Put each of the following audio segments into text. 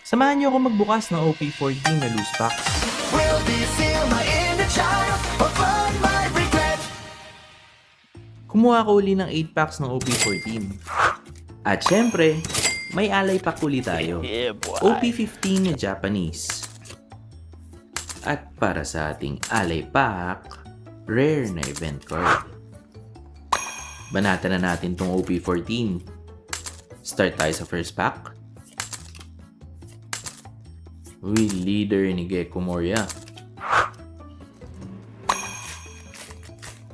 Samahan niyo ako magbukas ng OP14 na loose packs. Will be feel my inner child or find my regret? Kumuha ko uli ng 8 packs ng OP14. At syempre, may alay pack uli tayo. OP15 na Japanese. At para sa ating alay pack, rare na event card. Banatan na natin tong OP14. Start tayo sa first pack. Uy, leader ni Gecko Moria.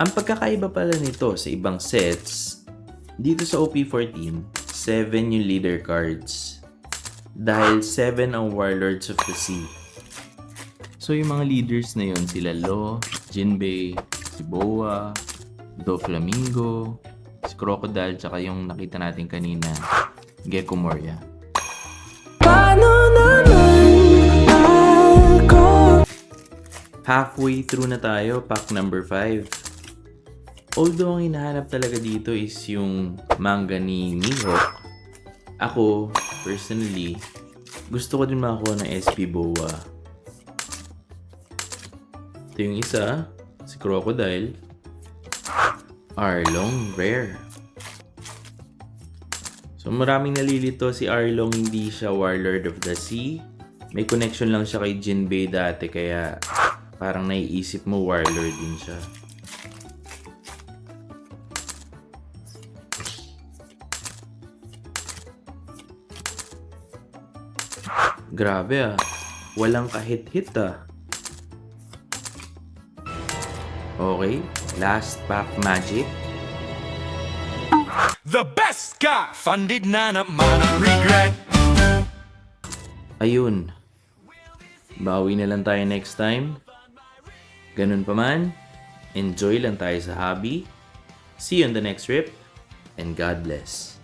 Ang pagkakaiba pala nito sa ibang sets, dito sa OP14, 7 yung leader cards. Dahil 7 ang Warlords of the Sea. So yung mga leaders na yun, sila Lo, Jinbei, si Boa, Doflamingo, si Crocodile, tsaka yung nakita natin kanina, Gecko Moria. Halfway through na tayo, pack number 5. Although ang hinahanap talaga dito is yung manga ni Mihawk, ako, personally, gusto ko din makakuha ng SP Boa. Ito yung isa, si Crocodile. Arlong, rare. So maraming nalilito si Arlong, hindi siya Warlord of the Sea. May connection lang siya kay Jinbei dati, kaya parang naiisip mo Warlord din siya. Grabe walang kahit-hit Okay, last pack magic. The best guy funded nana mana regret. Ayun. Bawi na lang tayo next time. Ganun pa man, enjoy lang tayo sa hobby. See you on the next trip, and God bless.